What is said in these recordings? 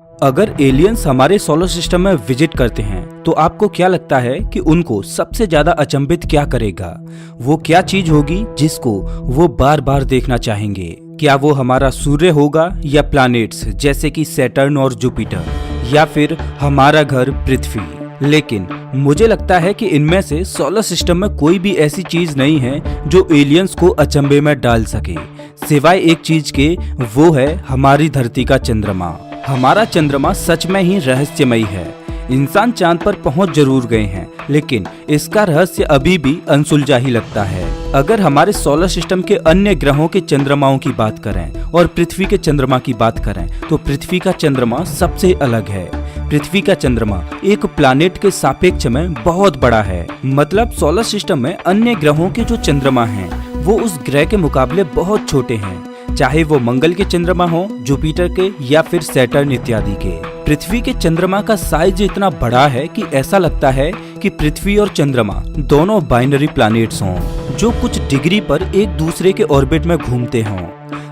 अगर एलियंस हमारे solar system में विजिट करते हैं तो आपको क्या लगता है कि उनको सबसे ज्यादा अचंभित क्या करेगा? वो क्या चीज होगी जिसको वो बार बार देखना चाहेंगे? क्या वो हमारा सूर्य होगा या प्लैनेट्स जैसे कि सैटर्न और जुपिटर, या फिर हमारा घर पृथ्वी? लेकिन मुझे लगता है कि इनमें से सोलर सिस्टम में कोई भी ऐसी चीज नहीं है जो एलियंस को अचंभे में डाल सके, सिवाय एक चीज के, वो है हमारी धरती का चंद्रमा। हमारा चंद्रमा सच में ही रहस्यमयी है। इंसान चांद पर पहुंच जरूर गए हैं, लेकिन इसका रहस्य अभी भी अनसुलझा ही लगता है। अगर हमारे सोलर सिस्टम के अन्य ग्रहों के चंद्रमाओं की बात करें और पृथ्वी के चंद्रमा की बात करें तो पृथ्वी का चंद्रमा सबसे अलग है। पृथ्वी का चंद्रमा एक प्लैनेट के सापेक्ष में बहुत बड़ा है। मतलब सोलर सिस्टम में अन्य ग्रहों के जो चंद्रमा हैं वो उस ग्रह के मुकाबले बहुत छोटे हैं, चाहे वो मंगल के चंद्रमा हो, जुपिटर के या फिर सैटर्न इत्यादि के। पृथ्वी के चंद्रमा का साइज इतना बड़ा है कि ऐसा लगता है कि पृथ्वी और चंद्रमा दोनों बाइनरी प्लैनेट्स हों जो कुछ डिग्री पर एक दूसरे के ऑर्बिट में घूमते हों।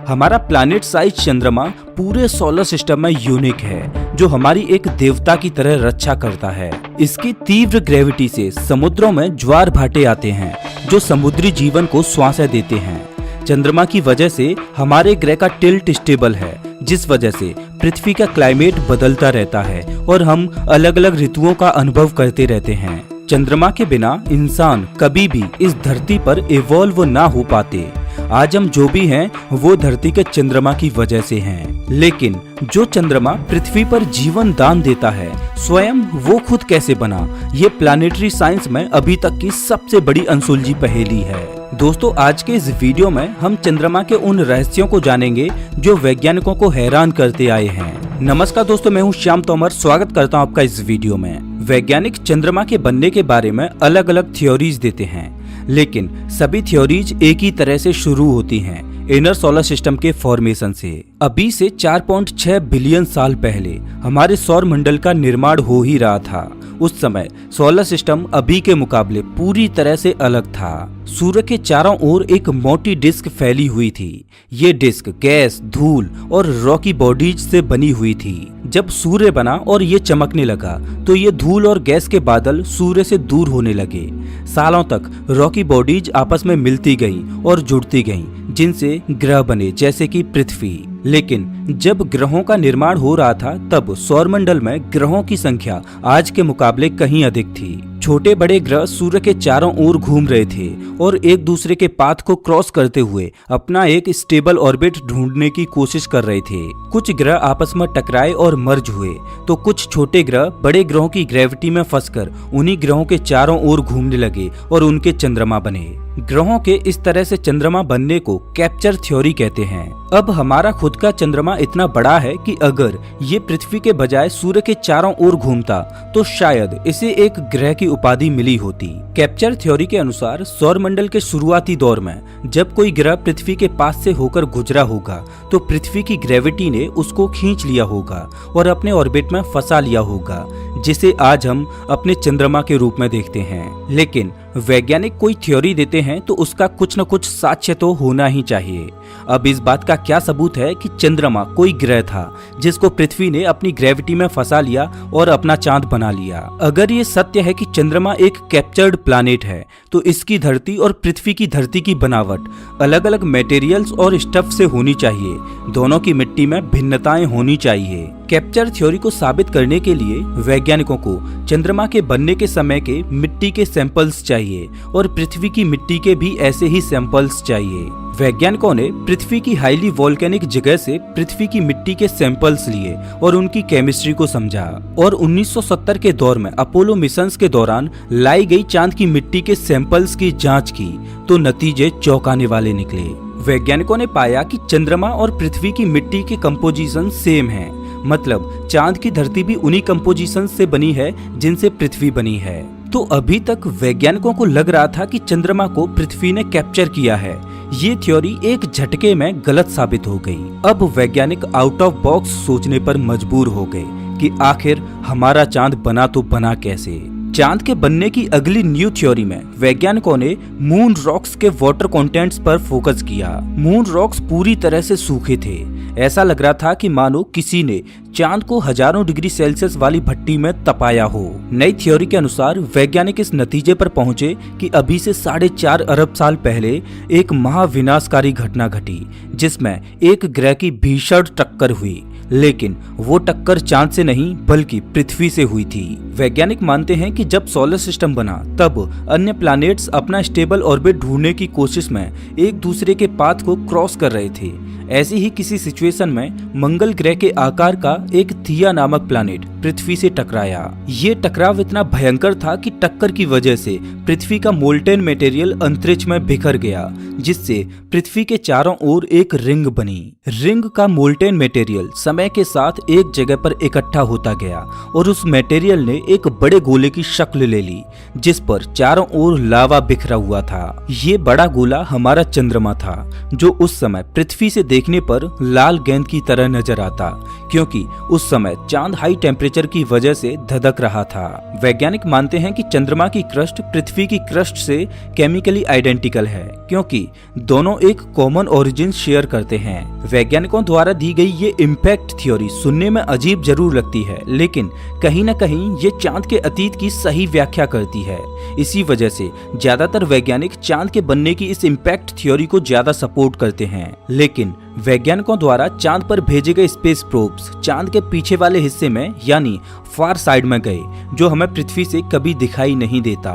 हमारा प्लैनेट साइज चंद्रमा पूरे सोलर सिस्टम में यूनिक है, जो हमारी एक देवता की तरह रक्षा करता है। इसकी तीव्र ग्रेविटी से समुद्रों में ज्वार भाटे आते हैं जो समुद्री जीवन को श्वासें देते हैं। चंद्रमा की वजह से हमारे ग्रह का टिल्ट स्टेबल है, जिस वजह से पृथ्वी का क्लाइमेट बदलता रहता है और हम अलग अलग ऋतुओं का अनुभव करते रहते हैं। चंद्रमा के बिना इंसान कभी भी इस धरती पर इवॉल्व ना हो पाते। आज हम जो भी हैं वो धरती के चंद्रमा की वजह से हैं। लेकिन जो चंद्रमा पृथ्वी पर जीवन दान देता है, स्वयं वो खुद कैसे बना? ये प्लैनेटरी साइंस में अभी तक की सबसे बड़ी अनसुलझी पहेली है। दोस्तों, आज के इस वीडियो में हम चंद्रमा के उन रहस्यों को जानेंगे जो वैज्ञानिकों को हैरान करते आए हैं। नमस्कार दोस्तों, मैं हूं श्याम तोमर। स्वागत करता हूं आपका इस वीडियो में। वैज्ञानिक चंद्रमा के बनने के बारे में अलग अलग थ्योरीज देते हैं, लेकिन सभी थ्योरीज एक ही तरह से शुरू होती हैं, इनर सोलर सिस्टम के फॉर्मेशन से। अभी से 4.6 बिलियन साल पहले हमारे सौर मंडल का निर्माण हो ही रहा था। उस समय सोलर सिस्टम अभी के मुकाबले पूरी तरह से अलग था। सूर्य के चारों ओर एक मोटी डिस्क फैली हुई थी। ये डिस्क गैस, धूल और रॉकी बॉडीज से बनी हुई थी। जब सूर्य बना और ये चमकने लगा तो ये धूल और गैस के बादल सूर्य से दूर होने लगे। सालों तक रॉकी बॉडीज आपस में मिलती गईं और जुड़ती गईं, जिनसे ग्रह बने जैसे कि पृथ्वी। लेकिन जब ग्रहों का निर्माण हो रहा था तब सौरमंडल में ग्रहों की संख्या आज के मुकाबले कहीं अधिक थी। छोटे बड़े ग्रह सूर्य के चारों ओर घूम रहे थे और एक दूसरे के पाथ को क्रॉस करते हुए अपना एक स्टेबल ऑर्बिट ढूंढने की कोशिश कर रहे थे। कुछ ग्रह आपस में टकराए और मर्ज हुए, तो कुछ छोटे ग्रह बड़े ग्रहों की ग्रेविटी में फंसकर उन्हीं ग्रहों के चारों ओर घूमने लगे और उनके चंद्रमा बने। ग्रहों के इस तरह से चंद्रमा बनने को कैप्चर थ्योरी कहते हैं। अब हमारा खुद का चंद्रमा इतना बड़ा है कि अगर ये पृथ्वी के बजाय सूर्य के चारों ओर घूमता तो शायद इसे एक ग्रह की उपाधि मिली होती। कैप्चर थ्योरी के अनुसार सौरमंडल के शुरुआती दौर में जब कोई ग्रह पृथ्वी के पास से होकर गुजरा होगा तो पृथ्वी की ग्रेविटी ने उसको खींच लिया होगा और अपने ऑर्बिट में फंसा लिया होगा, जिसे आज हम अपने चंद्रमा के रूप में देखते हैं। लेकिन वैज्ञानिक कोई थ्योरी देते हैं तो उसका कुछ न कुछ साक्ष्य तो होना ही चाहिए। अब इस बात का क्या सबूत है कि चंद्रमा कोई ग्रह था जिसको पृथ्वी ने अपनी ग्रेविटी में फंसा लिया और अपना चांद बना लिया? अगर ये सत्य है कि चंद्रमा एक कैप्चर्ड प्लैनेट है तो इसकी धरती और पृथ्वी की धरती की बनावट अलग अलग मटेरियल्स और स्टफ से होनी चाहिए। दोनों की मिट्टी में भिन्नताएं होनी चाहिए। कैप्चर थ्योरी को साबित करने के लिए वैज्ञानिकों को चंद्रमा के बनने के समय के मिट्टी के सैंपल्स चाहिए और पृथ्वी की मिट्टी के भी ऐसे ही सैंपल्स चाहिए। वैज्ञानिकों ने पृथ्वी की हाईली वोल्केनिक जगह से पृथ्वी की मिट्टी के सैंपल्स लिए और उनकी केमिस्ट्री को समझा। और 1970 के दौर में अपोलो मिशंस के दौरान लाई गई चांद की मिट्टी के सैंपल्स की जांच की तो नतीजे चौंकाने वाले निकले। वैज्ञानिकों ने पाया कि चंद्रमा और पृथ्वी की मिट्टी के कंपोजिशन सेम है। मतलब चांद की धरती भी उन्हीं कंपोजिशन से बनी है जिनसे पृथ्वी बनी है। तो अभी तक वैज्ञानिकों को लग रहा था कि चंद्रमा को पृथ्वी ने कैप्चर किया है। ये थ्योरी एक झटके में गलत साबित हो गई। अब वैज्ञानिक आउट ऑफ बॉक्स सोचने पर मजबूर हो गए कि आखिर हमारा चांद बना तो बना कैसे। चांद के बनने की अगली न्यू थ्योरी में वैज्ञानिकों ने मून रॉक्स के वाटर कंटेंट्स पर फोकस किया। मून रॉक्स पूरी तरह से सूखे थे। ऐसा लग रहा था कि मानो किसी ने चांद को हजारों डिग्री सेल्सियस वाली भट्टी में तपाया हो। नई थ्योरी के अनुसार वैज्ञानिक इस नतीजे पर पहुंचे कि अभी से 4.5 अरब साल पहले एक महाविनाशकारी घटना घटी, जिसमें एक ग्रह की भीषण टक्कर हुई, लेकिन वो टक्कर चांद से नहीं बल्कि पृथ्वी से हुई थी। वैज्ञानिक मानते हैं कि जब सोलर सिस्टम बना तब अन्य प्लैनेट्स अपना स्टेबल ऑर्बिट ढूंढने की कोशिश में एक दूसरे के पाथ को क्रॉस कर रहे थे। ऐसी ही किसी सिचुएशन में मंगल ग्रह के आकार का एक थिया नामक प्लैनेट पृथ्वी से टकराया। ये टकराव इतना भयंकर था कि टक्कर की वजह से पृथ्वी का मोल्टेन मटेरियल अंतरिक्ष में बिखर गया, जिससे पृथ्वी के चारों ओर एक रिंग बनी। रिंग का मोल्टेन मटेरियल समय के साथ एक जगह पर इकट्ठा होता गया और उस मटेरियल ने एक बड़े गोले की शक्ल ले ली, जिस पर चारों ओर लावा बिखरा हुआ था। ये बड़ा गोला हमारा चंद्रमा था, जो उस समय पृथ्वी से देखने पर लाल गेंद की तरह नजर आता, क्योंकि उस समय चांद हाई टेम्परेचर की वजह से धधक रहा था। वैज्ञानिक मानते हैं कि चंद्रमा की क्रस्ट पृथ्वी की क्रस्ट से केमिकली आइडेंटिकल है, क्योंकि दोनों एक कॉमन ओरिजिन शेयर करते हैं। वैज्ञानिकों द्वारा दी गई ये इम्पैक्ट थ्योरी सुनने में अजीब जरूर लगती है, लेकिन कहीं न कहीं ये चांद के अतीत की सही व्याख्या करती है। इसी वजह से ज्यादातर वैज्ञानिक चांद के बनने की इस इम्पैक्ट थ्योरी को ज्यादा सपोर्ट करते हैं। लेकिन वैज्ञानिकों द्वारा चांद पर भेजे गए स्पेस प्रोब्स चांद के पीछे वाले हिस्से में यानी फार साइड में गए, जो हमें पृथ्वी से कभी दिखाई नहीं देता।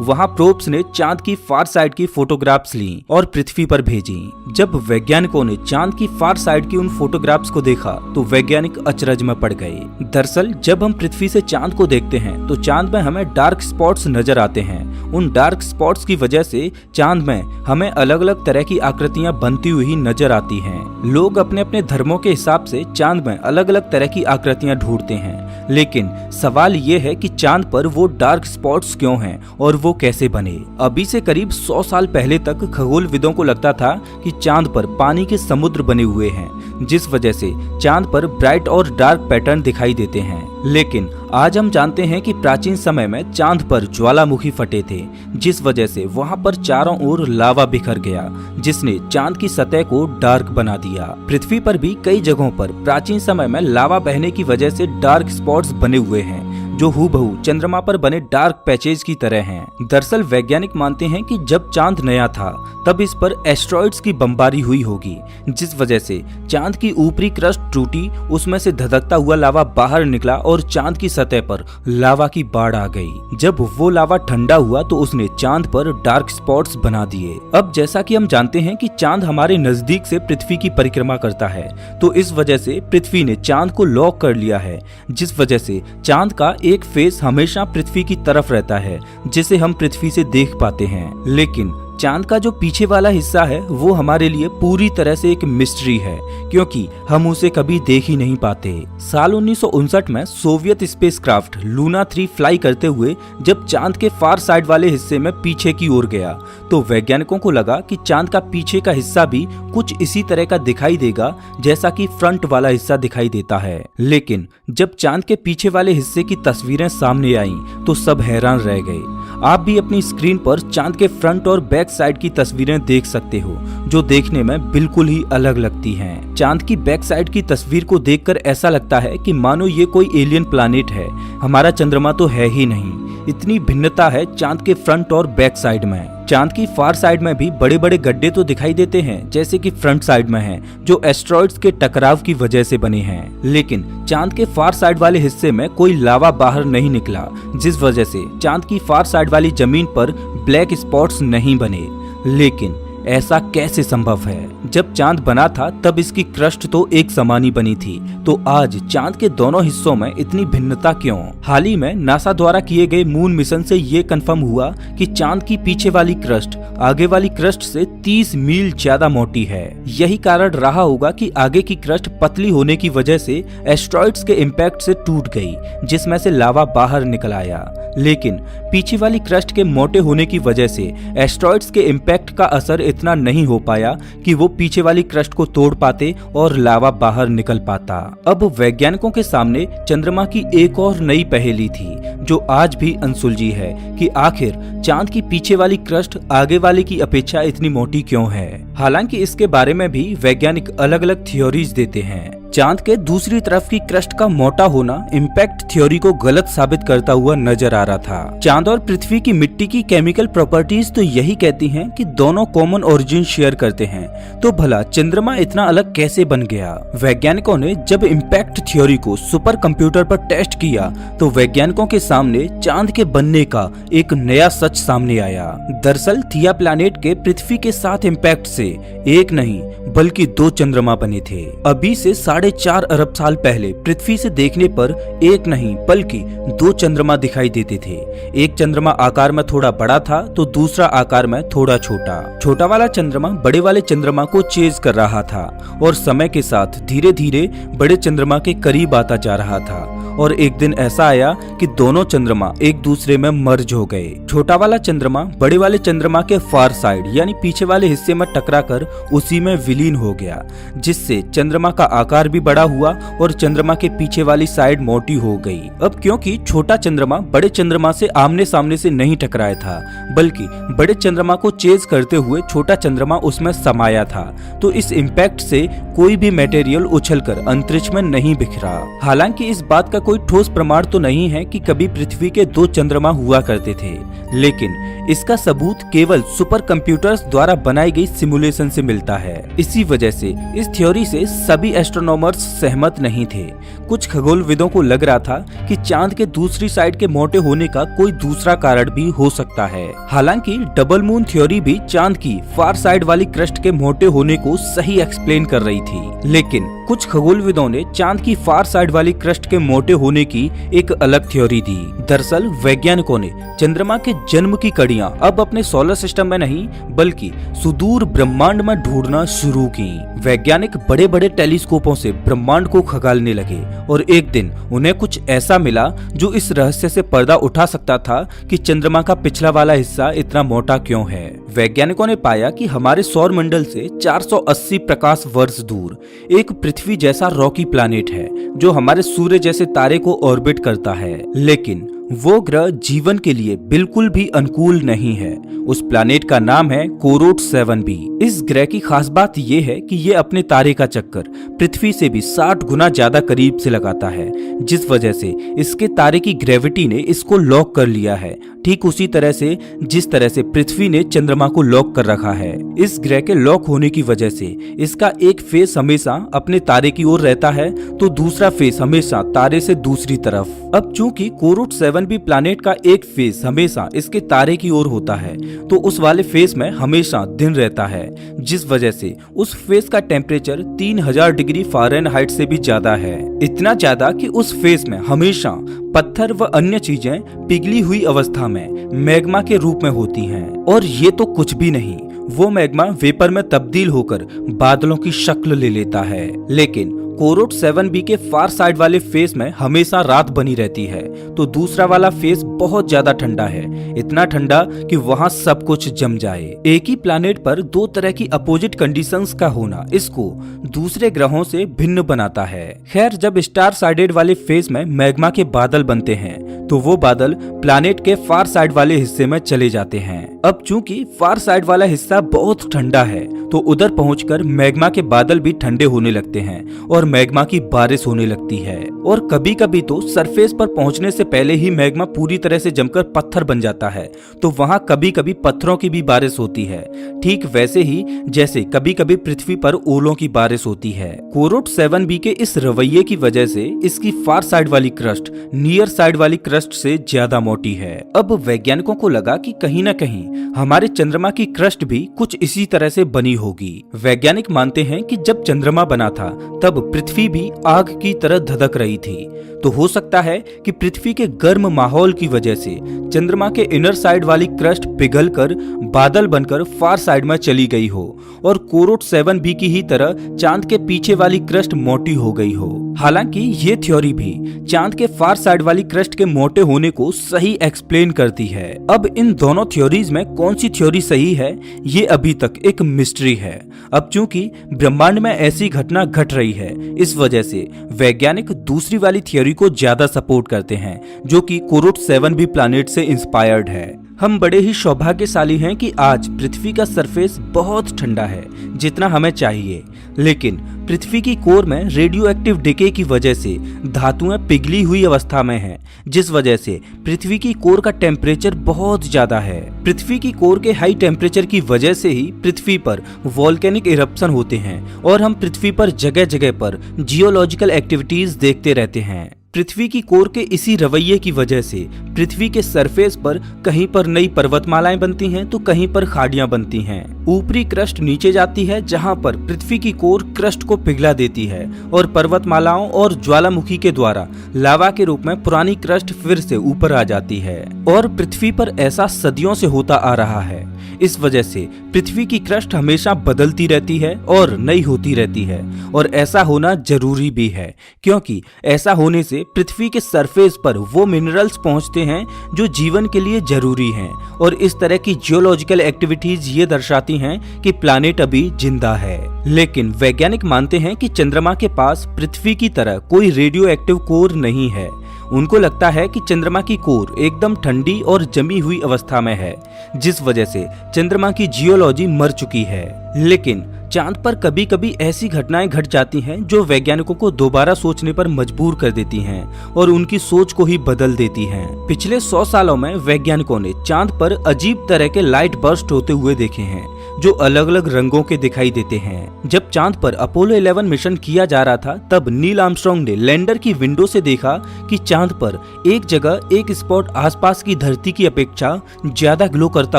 वहां प्रोब्स ने चांद की फार साइड की फोटोग्राफ्स ली और पृथ्वी पर भेजी। जब वैज्ञानिकों ने चांद की फार साइड की उन फोटोग्राफ्स को देखा तो वैज्ञानिक अचरज में पड़ गए। दरअसल जब हम पृथ्वी से चांद को देखते हैं तो चांद में हमें डार्क स्पॉट्स नजर आते हैं। उन डार्क स्पॉट्स की वजह से चांद में हमें अलग अलग तरह की आकृतियां बनती हुई नजर आती हैं। लोग अपने अपने धर्मों के हिसाब से चांद में अलग अलग तरह की आकृतियां ढूंढते हैं, लेकिन सवाल ये है कि चांद पर वो डार्क स्पॉट्स क्यों हैं और वो कैसे बने। अभी से करीब 100 साल पहले तक खगोलविदों को लगता था कि चांद पर पानी के समुद्र बने हुए हैं, जिस वजह से चांद पर ब्राइट और डार्क पैटर्न दिखाई देते हैं। लेकिन आज हम जानते हैं कि प्राचीन समय में चांद पर ज्वालामुखी फटे थे, जिस वजह से वहां पर चारों ओर लावा बिखर गया, जिसने चांद की सतह को डार्क बना दिया। पृथ्वी पर भी कई जगहों पर प्राचीन समय में लावा बहने की वजह से डार्क स्पॉट्स बने हुए हैं, जो हूबहू चंद्रमा पर बने डार्क पैचेज की तरह हैं। दरअसल वैज्ञानिक मानते हैं कि जब चांद नया था तब इस पर एस्ट्रॉइड्स की बमबारी हुई होगी, जिस वजह से चांद की ऊपरी क्रस्ट टूटी, उसमें से धधकता हुआ लावा बाहर निकला और चांद की सतह पर लावा की बाढ़ आ गई। जब वो लावा ठंडा हुआ तो उसने चांद पर डार्क स्पॉट्स बना दिए। अब जैसा कि हम जानते हैं कि चांद हमारे नजदीक से पृथ्वी की परिक्रमा करता है, तो इस वजह से पृथ्वी ने चांद को लॉक कर लिया है, जिस वजह से चांद का एक फेस हमेशा पृथ्वी की तरफ रहता है, जिसे हम पृथ्वी से देख पाते हैं। लेकिन चांद का जो पीछे वाला हिस्सा है वो हमारे लिए पूरी तरह से एक मिस्ट्री है, क्योंकि हम उसे कभी देख ही नहीं पाते। साल 1959 में सोवियत स्पेसक्राफ्ट लूना 3 फ्लाई करते हुए जब चांद के फार साइड वाले हिस्से में पीछे की ओर गया, तो वैज्ञानिकों को लगा कि चांद का पीछे का हिस्सा भी कुछ इसी तरह का दिखाई देगा जैसा कि फ्रंट वाला हिस्सा दिखाई देता है। लेकिन जब चांद के पीछे वाले हिस्से की तस्वीरें सामने आईं, तो सब हैरान रह गए। आप भी अपनी स्क्रीन पर चांद के फ्रंट और बैक साइड की तस्वीरें देख सकते हो, जो देखने में बिल्कुल ही अलग लगती हैं। चांद की बैक साइड की तस्वीर को देखकर ऐसा लगता है कि मानो ये कोई एलियन प्लैनेट है, हमारा चंद्रमा तो है ही नहीं। इतनी भिन्नता है चांद के फ्रंट और बैक साइड में। चांद की फार साइड में भी बड़े बड़े गड्ढे तो दिखाई देते हैं, जैसे कि फ्रंट साइड में हैं, जो एस्ट्रॉइड्स के टकराव की वजह से बने हैं। लेकिन चांद के फार साइड वाले हिस्से में कोई लावा बाहर नहीं निकला, जिस वजह से चांद की फार साइड वाली जमीन पर ब्लैक स्पॉट्स नहीं बने। लेकिन ऐसा कैसे संभव है? जब चांद बना था तब इसकी क्रस्ट तो एक समान ही बनी थी, तो आज चांद के दोनों हिस्सों में इतनी भिन्नता क्यों? हाल ही में नासा द्वारा किए गए मून मिशन से ये कंफर्म हुआ कि चांद की पीछे वाली क्रस्ट आगे वाली क्रस्ट से 30 मील ज्यादा मोटी है। यही कारण रहा होगा कि आगे की क्रस्ट पतली होने की वजह से एस्ट्रॉइड्स के इम्पैक्ट से टूट गई, जिसमें से लावा बाहर निकल आया। लेकिन पीछे वाली क्रस्ट के मोटे होने की वजह से एस्ट्रॉइड्स के इम्पैक्ट का असर इतना नहीं हो पाया कि वो पीछे वाली क्रस्ट को तोड़ पाते और लावा बाहर निकल पाता। अब वैज्ञानिकों के सामने चंद्रमा की एक और नई पहेली थी, जो आज भी अनसुलझी है कि आखिर चांद की पीछे वाली क्रस्ट आगे वाले की अपेक्षा इतनी मोटी क्यों है। हालांकि इसके बारे में भी वैज्ञानिक अलग अलग थ्योरीज देते हैं। चांद के दूसरी तरफ की क्रस्ट का मोटा होना इम्पैक्ट थ्योरी को गलत साबित करता हुआ नजर आ रहा था। चांद और पृथ्वी की मिट्टी की केमिकल प्रॉपर्टीज तो यही कहती हैं कि दोनों कॉमन ओरिजिन शेयर करते हैं, तो भला चंद्रमा इतना अलग कैसे बन गया? वैज्ञानिकों ने जब इम्पैक्ट थ्योरी को सुपर कंप्यूटर पर टेस्ट किया तो वैज्ञानिकों के सामने चांद के बनने का एक नया सच सामने आया। दरअसल थिया प्लैनेट के पृथ्वी के साथ इम्पैक्ट से एक नहीं बल्कि 2 चंद्रमा बने थे। अभी से 4.5 अरब साल पहले पृथ्वी से देखने पर एक नहीं बल्कि 2 चंद्रमा दिखाई देते थे। एक चंद्रमा आकार में थोड़ा बड़ा था तो दूसरा आकार में थोड़ा छोटा। छोटा वाला चंद्रमा बड़े वाले चंद्रमा को चेज कर रहा था और समय के साथ धीरे धीरे बड़े चंद्रमा के करीब आता जा रहा था और एक दिन ऐसा आया कि दोनों चंद्रमा एक दूसरे में मर्ज हो गए। छोटा वाला चंद्रमा बड़े वाले चंद्रमा के फार साइड यानी पीछे वाले हिस्से में टकराकर उसी में विलीन हो गया, जिससे चंद्रमा का आकार भी बड़ा हुआ और चंद्रमा के पीछे वाली साइड मोटी हो गई। अब क्योंकि छोटा चंद्रमा बड़े चंद्रमा से आमने सामने से नहीं टकराया था बल्कि बड़े चंद्रमा को चेज करते हुए छोटा चंद्रमा उसमें समाया था, तो इस इम्पैक्ट से कोई भी मटेरियल उछलकर अंतरिक्ष में नहीं बिखरा। हालांकि इस बात का कोई ठोस प्रमाण तो नहीं है कि कभी पृथ्वी के 2 चंद्रमा हुआ करते थे, लेकिन इसका सबूत केवल सुपर कंप्यूटर्स द्वारा बनाई गई सिमुलेशन से मिलता है। इसी वजह से इस थ्योरी से सभी एस्ट्रोनॉमर्स सहमत नहीं थे। कुछ खगोलविदों को लग रहा था कि चांद के दूसरी साइड के मोटे होने का कोई दूसरा कारण भी हो सकता है। हालांकि डबल मून थ्योरी भी चांद की फार साइड वाली क्रस्ट के मोटे होने को सही एक्सप्लेन कर रही थी, लेकिन कुछ खगोलविदों ने चांद की फार साइड वाली क्रस्ट के मोटे होने की एक अलग थ्योरी दी। दरअसल वैज्ञानिकों ने चंद्रमा के जन्म की कड़ियां अब अपने सोलर सिस्टम में नहीं बल्कि सुदूर ब्रह्मांड में ढूंढना शुरू की। वैज्ञानिक बड़े बड़े टेलीस्कोपों से ब्रह्मांड को खंगालने लगे और एक दिन उन्हें कुछ ऐसा मिला जो इस रहस्य से पर्दा उठा सकता था कि चंद्रमा का पिछला वाला हिस्सा इतना मोटा क्यों है। वैज्ञानिकों ने पाया कि हमारे सौर मंडल से 480 प्रकाश वर्ष दूर एक पृथ्वी जैसा रॉकी प्लैनेट है जो हमारे सूर्य जैसे तारे को ऑर्बिट करता है, लेकिन वो ग्रह जीवन के लिए बिल्कुल भी अनुकूल नहीं है। उस प्लैनेट का नाम है कोरोट 7b। इस ग्रह की खास बात ये है कि ये अपने तारे का चक्कर पृथ्वी से भी 60 गुना ज्यादा करीब से लगाता है, जिस वजह से इसके तारे की ग्रेविटी ने इसको लॉक कर लिया है, ठीक उसी तरह से जिस तरह से पृथ्वी ने चंद्रमा को लॉक कर रखा है। इस ग्रह के लॉक होने की वजह से इसका एक फेस हमेशा अपने तारे की ओर रहता है तो दूसरा फेस हमेशा तारे से दूसरी तरफ। अब चूंकि कोरोट 7b प्लैनेट का एक फेस हमेशा इसके तारे की ओर होता है तो उस वाले फेस में हमेशा दिन रहता है, जिस वजह से उस फेस का टेम्परेचर 3000 डिग्री फ़ारेनहाइट से भी ज्यादा है। इतना ज्यादा कि उस फेस में हमेशा पत्थर व अन्य चीजें पिघली हुई अवस्था में मैग्मा के रूप में होती हैं। और ये तो कुछ भी नहीं, वो मैग्मा वेपर में तब्दील होकर बादलों की शक्ल ले लेता है। लेकिन कोरोट 7b के फार साइड वाले फेस में हमेशा रात बनी रहती है तो दूसरा वाला फेस बहुत ज्यादा ठंडा है, इतना ठंडा कि वहाँ सब कुछ जम जाए। एक ही प्लैनेट पर 2 तरह की अपोजिट कंडीशंस का होना इसको दूसरे ग्रहों से भिन्न बनाता है। खैर, जब स्टार साइडेड वाले फेस में मैग्मा के बादल बनते हैं तो वो बादल प्लैनेट के फार साइड वाले हिस्से में चले जाते हैं। अब चूंकि फार साइड वाला हिस्सा बहुत ठंडा है तो उधर पहुंचकर मैग्मा के बादल भी ठंडे होने लगते हैं और मैग्मा की बारिश होने लगती है। और कभी कभी तो सरफेस पर पहुंचने से पहले ही मैग्मा पूरी तरह से जमकर पत्थर बन जाता है तो वहां कभी कभी पत्थरों की भी बारिश होती है, ठीक वैसे ही जैसे कभी कभी पृथ्वी पर ओलों की बारिश होती है। कोरोट 7b के इस रवैये की वजह से इसकी फार साइड वाली क्रस्ट नियर साइड वाली क्रस्ट से ज्यादा मोटी है। अब वैज्ञानिकों को लगा कि कहीं न कहीं हमारे चंद्रमा की क्रस्ट भी कुछ इसी तरह से बनी होगी। वैज्ञानिक मानते हैं कि जब चंद्रमा बना था तब पृथ्वी भी आग की तरह धधक रही थी, तो हो सकता है कि पृथ्वी के गर्म माहौल की वजह से चंद्रमा के इनर साइड वाली क्रस्ट पिघलकर बादल बनकर फार साइड में चली गई हो और कोरोट 7b की ही तरह चांद के पीछे वाली क्रस्ट मोटी हो गई हो। हालांकि ये थ्योरी भी चांद के फार साइड वाली क्रस्ट के मोटे होने को सही एक्सप्लेन करती है। अब इन दोनों थ्योरीज में कौन सी थ्योरी सही है ये अभी तक एक मिस्ट्री है। अब चूंकि ब्रह्मांड में ऐसी घटना घट रही है, इस वजह से वैज्ञानिक दूसरी वाली थ्योरी को ज्यादा सपोर्ट करते हैं जो कि कोरोट 7b प्लैनेट से इंस्पायर्ड है। हम बड़े ही सौभाग्यशाली हैं कि आज पृथ्वी का सरफेस बहुत ठंडा है, जितना हमें चाहिए। लेकिन पृथ्वी की कोर में रेडियो एक्टिव डिके की वजह से धातुएं पिघली हुई अवस्था में हैं, जिस वजह से पृथ्वी की कोर का टेम्परेचर बहुत ज्यादा है। पृथ्वी की कोर के हाई टेम्परेचर की वजह से ही पृथ्वी पर वॉल्केनिक इरप्शन होते हैं और हम पृथ्वी पर जगह जगह पर जियोलॉजिकल एक्टिविटीज देखते रहते हैं। पृथ्वी की कोर के इसी रवैये की वजह से पृथ्वी के सरफेस पर कहीं पर नई पर्वतमालाएं बनती हैं तो कहीं पर खाड़ियां बनती हैं। ऊपरी क्रस्ट नीचे जाती है, जहां पर पृथ्वी की कोर क्रस्ट को पिघला देती है और पर्वतमालाओं और ज्वालामुखी के द्वारा लावा के रूप में पुरानी क्रस्ट फिर से ऊपर आ जाती है। और पृथ्वी पर ऐसा सदियों से होता आ रहा है। इस वजह से पृथ्वी की क्रस्ट हमेशा बदलती रहती है और नई होती रहती है, और ऐसा होना जरूरी भी है, क्योंकि ऐसा होने से पृथ्वी के सरफेस पर वो मिनरल्स पहुंचते हैं जो जीवन के लिए जरूरी हैं। और इस तरह की जियोलॉजिकल एक्टिविटीज ये दर्शाती हैं कि प्लैनेट अभी जिंदा है। लेकिन वैज्ञानिक मानते हैं कि चंद्रमा के पास पृथ्वी की तरह कोई रेडियो एक्टिव कोर नहीं है। उनको लगता है कि चंद्रमा की कोर एकदम ठंडी और जमी हुई अवस्था में है, जिस वजह से चंद्रमा की जियोलॉजी मर चुकी है। लेकिन चांद पर कभी कभी ऐसी घटनाएं घट जाती हैं जो वैज्ञानिकों को दोबारा सोचने पर मजबूर कर देती हैं और उनकी सोच को ही बदल देती हैं। पिछले 100 सालों में वैज्ञानिकों ने चांद पर अजीब तरह के लाइट बर्स्ट होते हुए देखे हैं, जो अलग अलग रंगों के दिखाई देते हैं। जब चांद पर अपोलो 11 मिशन किया जा रहा था, तब नील आर्मस्ट्रांग ने लैंडर की विंडो से देखा कि चांद पर एक जगह एक स्पॉट आसपास की धरती की अपेक्षा ज्यादा ग्लो करता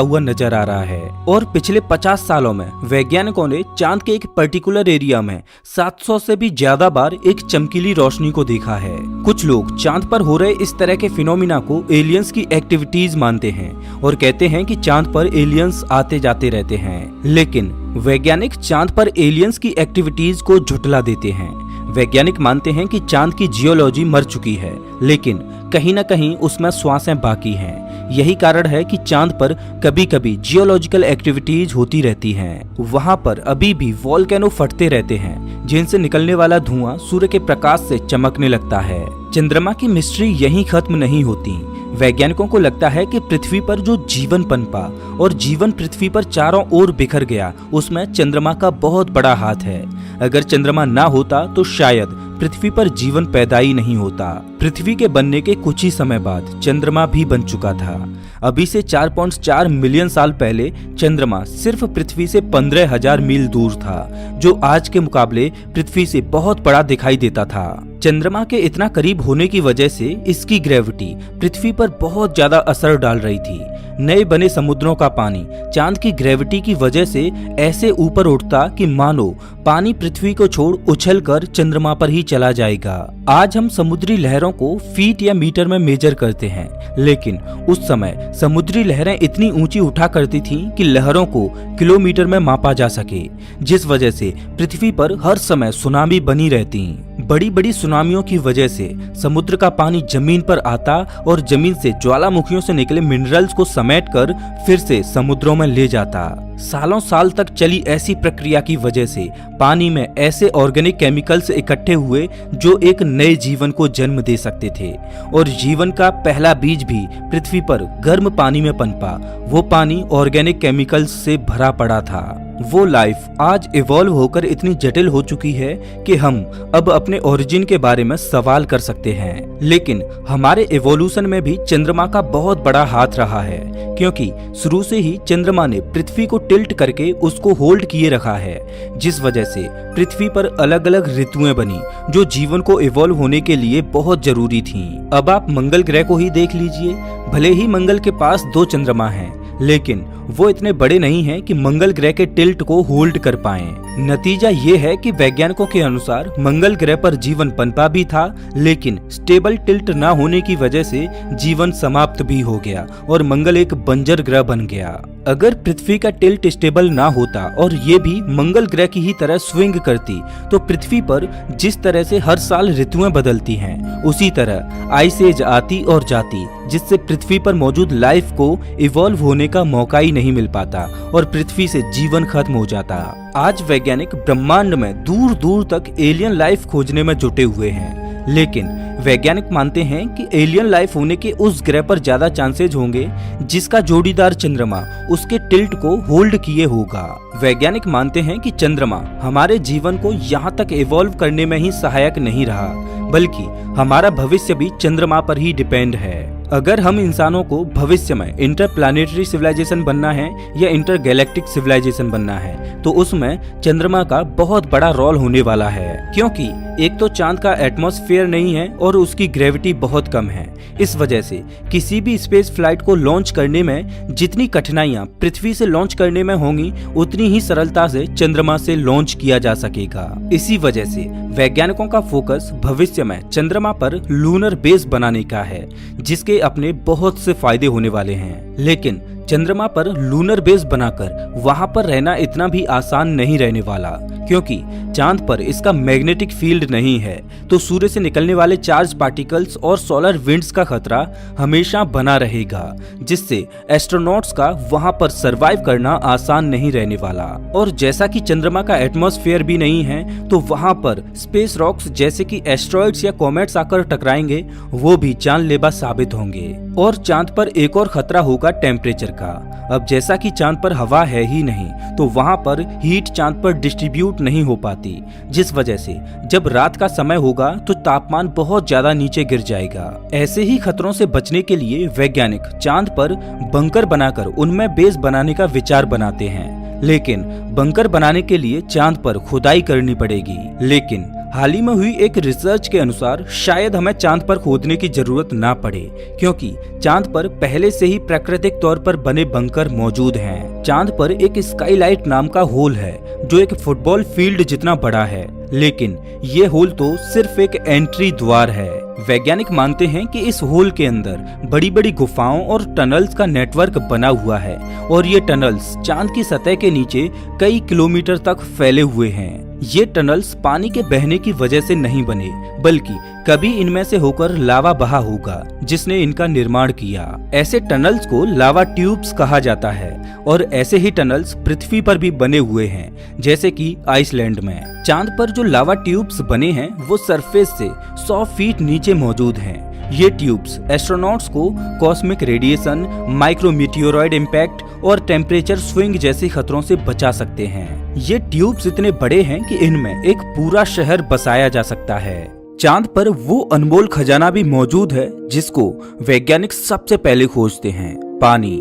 हुआ नजर आ रहा है। और पिछले 50 सालों में वैज्ञानिकों ने चांद के एक पर्टिकुलर एरिया में 700 से भी ज्यादा बार एक चमकीली रोशनी को देखा है। कुछ लोग चांद पर हो रहे इस तरह के फिनोमिना को एलियंस की एक्टिविटीज मानते हैं और कहते हैं कि चांद पर एलियंस आते जाते रहते हैं। लेकिन वैज्ञानिक चांद पर एलियंस की एक्टिविटीज को झुठला देते हैं। वैज्ञानिक मानते हैं कि चांद की जियोलॉजी मर चुकी है, लेकिन कहीं न कहीं उसमें श्वासें बाकी हैं। यही कारण है कि चांद पर कभी कभी जियोलॉजिकल एक्टिविटीज होती रहती हैं। वहां पर अभी भी वॉल्केनो फटते रहते हैं, जिनसे निकलने वाला धुआं सूर्य के प्रकाश से चमकने लगता है। चंद्रमा की मिस्ट्री यहीं खत्म नहीं होती। वैज्ञानिकों को लगता है कि पृथ्वी पर जो जीवन पनपा और जीवन पृथ्वी पर चारों ओर बिखर गया, उसमें चंद्रमा का बहुत बड़ा हाथ है। अगर चंद्रमा ना होता तो शायद पृथ्वी पर जीवन पैदा ही नहीं होता। पृथ्वी के बनने के कुछ ही समय बाद चंद्रमा भी बन चुका था। अभी से 4.4 मिलियन साल पहले चंद्रमा सिर्फ पृथ्वी से 15,000 मील दूर था, जो आज के मुकाबले पृथ्वी से बहुत बड़ा दिखाई देता था। चंद्रमा के इतना करीब होने की वजह से इसकी ग्रेविटी पृथ्वी पर बहुत ज्यादा असर डाल रही थी। नए बने समुद्रों का पानी चांद की ग्रेविटी की वजह से ऐसे ऊपर उठता कि मानो पानी पृथ्वी को छोड़ उछलकर चंद्रमा पर ही चला जाएगा। आज हम समुद्री लहरों को फीट या मीटर में मेजर करते हैं, लेकिन उस समय समुद्री लहरें इतनी ऊंची उठा करती थीं कि लहरों को किलोमीटर में मापा जा सके, जिस वजह से पृथ्वी पर हर समय सुनामी बनी रहती। बड़ी बड़ी सुनामियों की वजह से समुद्र का पानी जमीन पर आता और जमीन से ज्वालामुखियों से निकले मिनरल्स को समेटकर फिर से समुद्रों में ले जाता। सालों साल तक चली ऐसी प्रक्रिया की वजह से पानी में ऐसे ऑर्गेनिक केमिकल्स इकट्ठे हुए जो एक नए जीवन को जन्म दे सकते थे, और जीवन का पहला बीज भी पृथ्वी पर गर्म पानी में पनपा। वो पानी ऑर्गेनिक केमिकल्स से भरा पड़ा था। वो लाइफ आज इवॉल्व होकर इतनी जटिल हो चुकी है कि हम अब अपने ओरिजिन के बारे में सवाल कर सकते हैं। लेकिन हमारे इवोल्यूशन में भी चंद्रमा का बहुत बड़ा हाथ रहा है, क्योंकि शुरू से ही चंद्रमा ने पृथ्वी को टिल्ट करके उसको होल्ड किए रखा है, जिस वजह से पृथ्वी पर अलग अलग ऋतुएं बनी जो जीवन को इवॉल्व होने के लिए बहुत जरूरी थीं। अब आप मंगल ग्रह को ही देख लीजिए। भले ही मंगल के पास 2 चंद्रमा हैं, लेकिन वो इतने बड़े नहीं हैं कि मंगल ग्रह के टिल्ट को होल्ड कर पाएं। नतीजा ये है कि वैज्ञानिकों के अनुसार मंगल ग्रह पर जीवन पनपा भी था, लेकिन स्टेबल टिल्ट ना होने की वजह से जीवन समाप्त भी हो गया और मंगल एक बंजर ग्रह बन गया। अगर पृथ्वी का टिल्ट स्टेबल ना होता और ये भी मंगल ग्रह की ही तरह स्विंग करती, तो पृथ्वी पर जिस तरह से हर साल ऋतुएं बदलती हैं, उसी तरह आइस एज आती और जाती, जिससे पृथ्वी पर मौजूद लाइफ को इवॉल्व होने का मौका ही नहीं मिल पाता और पृथ्वी से जीवन खत्म हो जाता। आज वैज्ञानिक ब्रह्मांड में दूर दूर तक एलियन लाइफ खोजने में जुटे हुए हैं, लेकिन वैज्ञानिक मानते हैं कि एलियन लाइफ होने के उस ग्रह पर ज्यादा चांसेज होंगे जिसका जोड़ीदार चंद्रमा उसके टिल्ट को होल्ड किए होगा। वैज्ञानिक मानते हैं कि चंद्रमा हमारे जीवन को यहाँ तक इवॉल्व करने में ही सहायक नहीं रहा, बल्कि हमारा भविष्य भी चंद्रमा पर ही डिपेंड है। अगर हम इंसानों को भविष्य में इंटरप्लैनेटरी सिविलाइजेशन बनना है या इंटरगैलेक्टिक सिविलाइजेशन बनना है तो उसमें चंद्रमा का बहुत बड़ा रोल होने वाला है, क्योंकि एक तो चांद का एटमॉस्फेयर नहीं है और उसकी ग्रेविटी बहुत कम है। इस वजह से किसी भी स्पेस फ्लाइट को लॉन्च करने में जितनी कठिनाइयां पृथ्वी से लॉन्च करने में होंगी उतनी ही सरलता से चंद्रमा से लॉन्च किया जा सकेगा। इसी वजह से वैज्ञानिकों का फोकस भविष्य में चंद्रमा पर लूनर बेस बनाने का है, जिसके अपने बहुत से फायदे होने वाले हैं। लेकिन चंद्रमा पर लूनर बेस बनाकर वहां पर रहना इतना भी आसान नहीं रहने वाला, क्योंकि चांद पर इसका मैग्नेटिक फील्ड नहीं है, तो सूर्य से निकलने वाले चार्ज पार्टिकल्स और सोलर विंड्स का खतरा हमेशा बना रहेगा, जिससे एस्ट्रोनॉट्स का वहां पर सरवाइव करना आसान नहीं रहने वाला। और जैसा कि चंद्रमा का एटमॉस्फेयर भी नहीं है, तो वहां पर स्पेस रॉक्स जैसे कि एस्ट्रॉइड्स या कॉमेट्स आकर टकराएंगे, वो भी जानलेवा साबित होंगे। और चांद पर एक और खतरा होगा टेम्परेचर का। अब जैसा कि चांद पर हवा है ही नहीं, तो वहां पर हीट चांद पर डिस्ट्रीब्यूट नहीं हो पाती, जिस वजह से जब रात का समय होगा तो तापमान बहुत ज्यादा नीचे गिर जाएगा। ऐसे ही खतरों से बचने के लिए वैज्ञानिक चांद पर बंकर बनाकर उनमें बेस बनाने का विचार बनाते हैं, लेकिन बंकर बनाने के लिए चांद पर खुदाई करनी पड़ेगी। लेकिन हाल ही में हुई एक रिसर्च के अनुसार शायद हमें चांद पर खोदने की जरूरत ना पड़े, क्योंकि चांद पर पहले से ही प्राकृतिक तौर पर बने बंकर मौजूद हैं। चांद पर एक स्काईलाइट नाम का होल है जो एक फुटबॉल फील्ड जितना बड़ा है, लेकिन ये होल तो सिर्फ एक एंट्री द्वार है। वैज्ञानिक मानते हैं कि इस होल के अंदर बड़ी बड़ी गुफाओं और टनल्स का नेटवर्क बना हुआ है, और ये टनल्स चांद की सतह के नीचे कई किलोमीटर तक फैले हुए हैं। ये टनल्स पानी के बहने की वजह से नहीं बने, बल्कि कभी इनमें से होकर लावा बहा होगा जिसने इनका निर्माण किया। ऐसे टनल्स को लावा ट्यूब्स कहा जाता है, और ऐसे ही टनल्स पृथ्वी पर भी बने हुए हैं, जैसे कि आइसलैंड में। चांद पर जो लावा ट्यूब्स बने हैं वो सरफेस से 100 फीट नीचे मौजूद हैं। ये ट्यूब्स एस्ट्रोनॉट्स को कॉस्मिक रेडिएशन, माइक्रोमीटियोरॉइड इम्पैक्ट और टेम्परेचर स्विंग जैसे खतरों से बचा सकते हैं। ये ट्यूब्स इतने बड़े हैं कि इनमें एक पूरा शहर बसाया जा सकता है। चांद पर वो अनमोल खजाना भी मौजूद है जिसको वैज्ञानिक सबसे पहले खोजते हैं, पानी।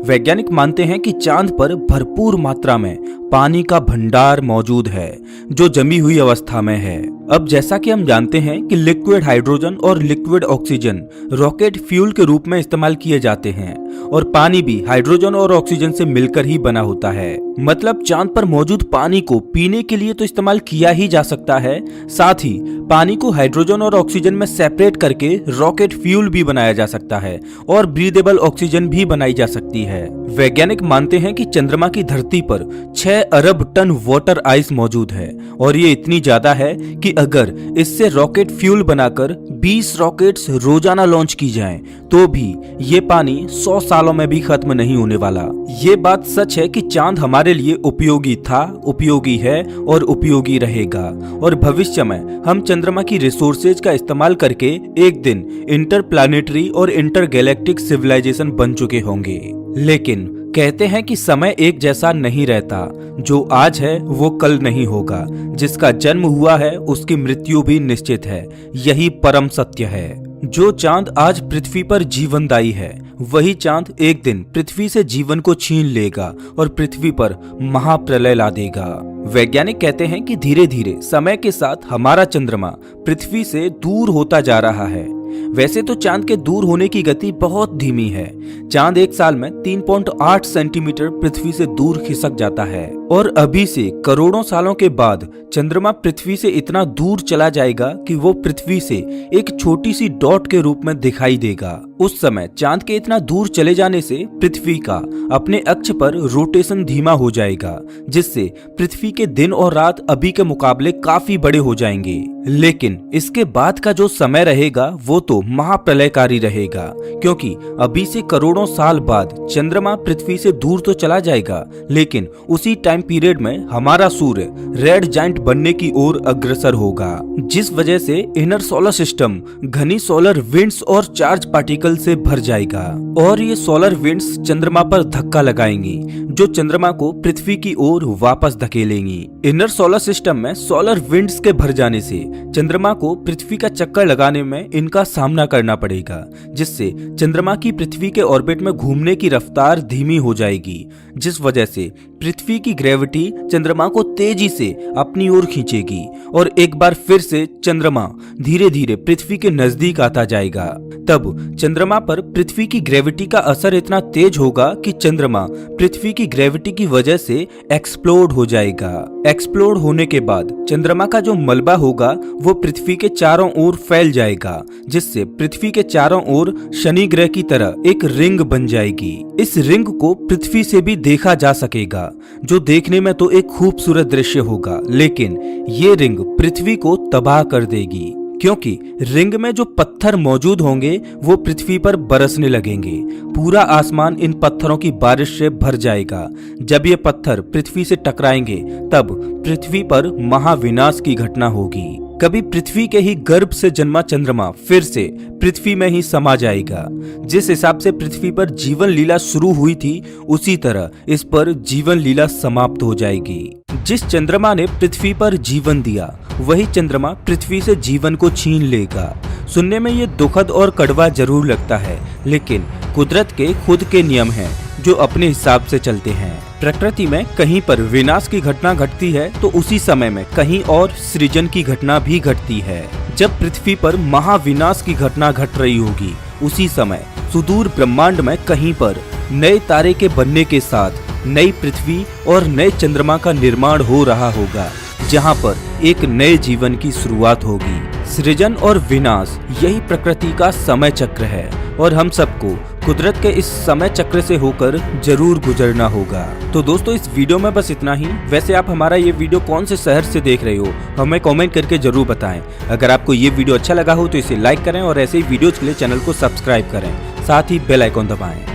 वैज्ञानिक मानते हैं कि चांद पर भरपूर मात्रा में पानी का भंडार मौजूद है जो जमी हुई अवस्था में है। अब जैसा कि हम जानते हैं कि लिक्विड हाइड्रोजन और लिक्विड ऑक्सीजन रॉकेट फ्यूल के रूप में इस्तेमाल किए जाते हैं, और पानी भी हाइड्रोजन और ऑक्सीजन से मिलकर ही बना होता है। मतलब चांद पर मौजूद पानी को पीने के लिए तो इस्तेमाल किया ही जा सकता है, साथ ही पानी को हाइड्रोजन और ऑक्सीजन में सेपरेट करके रॉकेट फ्यूल भी बनाया जा सकता है और ब्रीदेबल ऑक्सीजन भी बनाई जा सकती है। वैज्ञानिक मानते हैं कि चंद्रमा की धरती पर 6 अरब टन वाटर आइस मौजूद है, और ये इतनी ज्यादा है कि अगर इससे रॉकेट फ्यूल बनाकर 20 रॉकेट्स रोजाना लॉन्च की जाएं, तो भी ये पानी 100 सालों में भी खत्म नहीं होने वाला। ये बात सच है कि चांद हमारे लिए उपयोगी था, उपयोगी है और उपयोगी रहेगा, और भविष्य में हम चंद्रमा की रिसोर्सेज का इस्तेमाल करके एक दिन इंटरप्लैनेटरी और इंटरगैलेक्टिक सिविलाइजेशन बन चुके होंगे। लेकिन कहते हैं कि समय एक जैसा नहीं रहता, जो आज है वो कल नहीं होगा, जिसका जन्म हुआ है उसकी मृत्यु भी निश्चित है। यही परम सत्य है। जो चांद आज पृथ्वी पर जीवनदायी है, वही चांद एक दिन पृथ्वी से जीवन को छीन लेगा और पृथ्वी पर महाप्रलय ला देगा। वैज्ञानिक कहते हैं कि धीरे धीरे समय के साथ हमारा चंद्रमा पृथ्वी से दूर होता जा रहा है। वैसे तो चांद के दूर होने की गति बहुत धीमी है। चांद एक साल में 3.8 सेंटीमीटर पृथ्वी से दूर खिसक जाता है, और अभी से करोड़ों सालों के बाद चंद्रमा पृथ्वी से इतना दूर चला जाएगा कि वो पृथ्वी से एक छोटी सी डॉट के रूप में दिखाई देगा। उस समय चांद के इतना दूर चले जाने से पृथ्वी का अपने अक्ष पर रोटेशन धीमा हो जाएगा, जिससे पृथ्वी के दिन और रात अभी के मुकाबले काफी बड़े हो जाएंगे। लेकिन इसके बाद का जो समय रहेगा वो तो महाप्रलयकारी रहेगा, क्योंकि अभी से करोड़ों साल बाद चंद्रमा पृथ्वी से दूर तो चला जाएगा, लेकिन उसी टाइम टाइम पीरियड में हमारा सूर्य रेड जाइंट बनने की ओर अग्रसर होगा, जिस वजह से इनर सोलर सिस्टम घनी सोलर विंड्स और चार्ज पार्टिकल से भर जाएगा और ये सोलर विंड्स चंद्रमा पर धक्का लगाएंगी, जो चंद्रमा को पृथ्वी की ओर वापस धकेलेंगी। इनर सोलर सिस्टम में सोलर विंड्स के भर जाने से चंद्रमा को पृथ्वी का चक्कर लगाने में इनका सामना करना पड़ेगा, जिससे चंद्रमा की पृथ्वी के ऑर्बिट में घूमने की रफ्तार धीमी हो जाएगी, जिस वजह से पृथ्वी की ग्रेविटी चंद्रमा को तेजी से अपनी ओर खींचेगी और एक बार फिर से चंद्रमा धीरे धीरे पृथ्वी के नजदीक आता जाएगा। तब चंद्रमा पर पृथ्वी की ग्रेविटी का असर इतना तेज होगा कि चंद्रमा पृथ्वी की ग्रेविटी की वजह से एक्सप्लोड हो जाएगा। एक्सप्लोड होने के बाद चंद्रमा का जो मलबा होगा वो पृथ्वी के चारों ओर फैल जाएगा, जिससे पृथ्वी के चारों ओर शनि ग्रह की तरह एक रिंग बन जाएगी। इस रिंग को पृथ्वी से भी देखा जा सकेगा, जो देखने में तो एक खूबसूरत दृश्य होगा, लेकिन ये रिंग पृथ्वी को तबाह कर देगी, क्योंकि रिंग में जो पत्थर मौजूद होंगे वो पृथ्वी पर बरसने लगेंगे। पूरा आसमान इन पत्थरों की बारिश से भर जाएगा। जब ये पत्थर पृथ्वी से टकराएंगे तब पृथ्वी पर महाविनाश की घटना होगी। कभी पृथ्वी के ही गर्भ से जन्मा चंद्रमा फिर से पृथ्वी में ही समा जाएगा। जिस हिसाब से पृथ्वी पर जीवन लीला शुरू हुई थी, उसी तरह इस पर जीवन लीला समाप्त हो जाएगी। जिस चंद्रमा ने पृथ्वी पर जीवन दिया, वही चंद्रमा पृथ्वी से जीवन को छीन लेगा। सुनने में ये दुखद और कड़वा जरूर लगता है, लेकिन कुदरत के खुद के नियम हैं जो अपने हिसाब से चलते हैं। प्रकृति में कहीं पर विनाश की घटना घटती है तो उसी समय में कहीं और सृजन की घटना भी घटती है। जब पृथ्वी पर महाविनाश की घटना घट रही होगी, उसी समय सुदूर ब्रह्मांड में कहीं पर नए तारे के बनने के साथ नई पृथ्वी और नए चंद्रमा का निर्माण हो रहा होगा, जहां पर एक नए जीवन की शुरुआत होगी। सृजन और विनाश यही प्रकृति का समय चक्र है और हम सबको कुदरत के इस समय चक्र से होकर जरूर गुजरना होगा। तो दोस्तों, इस वीडियो में बस इतना ही। वैसे आप हमारा ये वीडियो कौन से शहर से देख रहे हो, हमें कमेंट करके जरूर बताएं। अगर आपको ये वीडियो अच्छा लगा हो तो इसे लाइक करें और ऐसे ही वीडियोज के लिए चैनल को सब्सक्राइब करें, साथ ही बेल आइकॉन दबाएं।